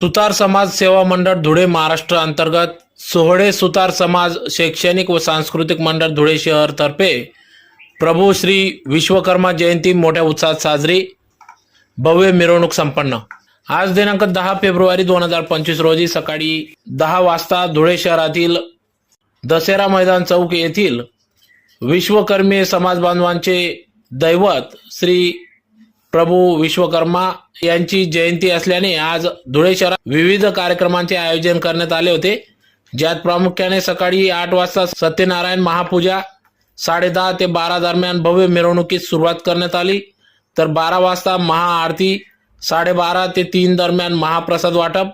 सुतार समाज सेवा मंडळ धुळे महाराष्ट्र अंतर्गत सोहळे सुतार समाज शैक्षणिक व सांस्कृतिक मंडळ धुळे शहर तर्फे प्रभू श्री विश्वकर्मा जयंती मोठ्या उत्साहात साजरी, भव्य मिरवणूक संपन्न। आज दिनांक 10 फेब्रुवारी 2025 रोजी सकाळी 10 वाजता धुळे शहरातील दशहरा मैदान चौक येथील विश्वकर्मी समाज बांधवांचे दैवत श्री प्रभू विश्वकर्मा यांची जयंती असल्याने आज धुळे शहरात विविध कार्यक्रमांचे आयोजन करण्यात आले होते, ज्यात प्रामुख्याने सकाळी 8 वाजता सत्यनारायण महापूजा, 10:30 ते 12 दरम्यान भव्य मिरवणुकीस सुरुवात करण्यात आली, तर 12 वाजता महाआरती, 12:30 ते 3 दरम्यान महाप्रसाद वाटप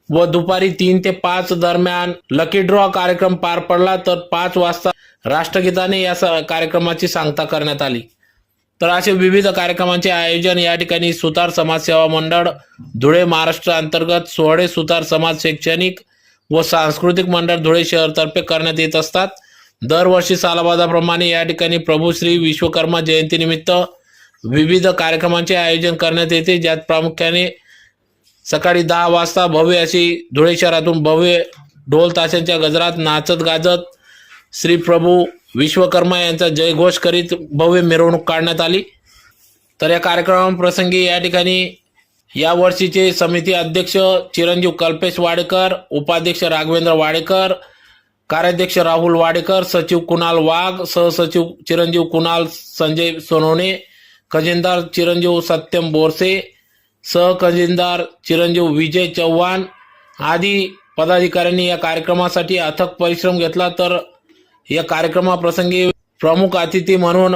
व दुपारी 3 ते 5 दरम्यान लकी ड्रॉ कार्यक्रम पार पडला, तर 5 वाजता राष्ट्रगीताने या कार्यक्रमाची सांगता करण्यात आली। तर असे विविध कार्यक्रमांचे आयोजन या ठिकाणी सुतार समाज सेवा मंडळ धुळे महाराष्ट्र अंतर्गत सोहळे सुतार समाज शैक्षणिक व सांस्कृतिक मंडळ धुळे शहर तर्फे करण्यात येत असतात। दरवर्षी सालाबादाप्रमाणे या ठिकाणी प्रभू श्री विश्वकर्मा जयंती निमित्त विविध कार्यक्रमांचे आयोजन करण्यात येते, ज्यात प्रामुख्याने सकाळी 10 वाजता भव्य अशी धुळे शहरातून भव्य ढोल ताशांच्या गजरात नाचत गाजत श्री प्रभू विश्वकर्मा यांचा जयघोष करीत भव्य मिरवणूक काढण्यात आली। तर या कार्यक्रमाप्रसंगी या ठिकाणी या वर्षीचे समिती अध्यक्ष चिरंजीव कल्पेश वाडेकर, उपाध्यक्ष राघवेंद्र वाडेकर, कार्याध्यक्ष राहुल वाडेकर, सचिव कुणाल वाघ, सहसचिव चिरंजीव कुणाल संजय सोनवणे, खजिनदार चिरंजीव सत्यम बोरसे, सहखजिनदार चिरंजीव विजय चव्हाण आदी पदाधिकाऱ्यांनी या कार्यक्रमासाठी अथक परिश्रम घेतला। तर या कार्यक्रमाप्रसंगी प्रमुख अतिथी म्हणून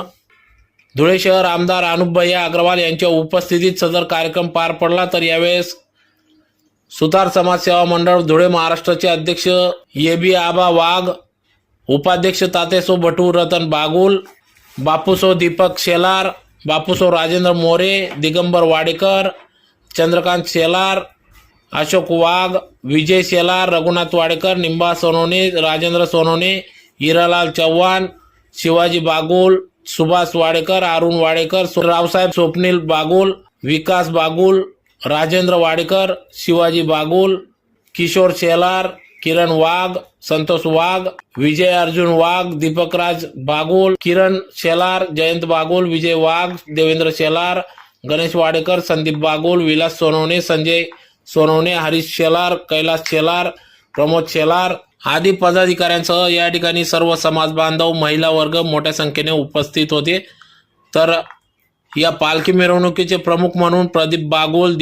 धुळे शहर आमदार अनुपभैया अग्रवाल यांच्या उपस्थितीत सदर कार्यक्रम पार पडला। तर यावेळेस सुतार समाज सेवा मंडळ धुळे महाराष्ट्राचे अध्यक्ष येबी आबा वाघ, उपाध्यक्ष तातेसो भटू रतन बागुल, बापूसो दीपक शेलार, बापूसो राजेंद्र मोरे, दिगंबर वाडेकर, चंद्रकांत शेलार, अशोक वाघ, विजय शेलार, रघुनाथ वाडेकर, निंबा सोनवणे, राजेंद्र सोनवणे, हिरालाल चव्हाण, शिवाजी बागुल, सुभाष वाडेकर, अरुण वाडेकर, रावसाहेब स्वप्नील बागुल, विकास बागुल, राजेंद्र वाडेकर, शिवाजी बागुल, किशोर शेलार, किरण वाघ, संतोष वाघ, विजय अर्जुन वाघ, दीपकराज बागुल, किरण शेलार, जयंत बागुल, विजय वाघ, देवेंद्र शेलार, गणेश वाडेकर, संदीप बागुल, विलास सोनवणे, संजय सोनवणे, हरीश शेलार, कैलास शेलार, प्रमोद शेलार आदी पदाधिकाऱ्यांसह या ठिकाणी सर्व समाज बांधव, महिला वर्ग मोठ्या संख्येने उपस्थित होते। तर या पालखी मिरवणुकीचे प्रमुख म्हणून प्रदीप बागुल,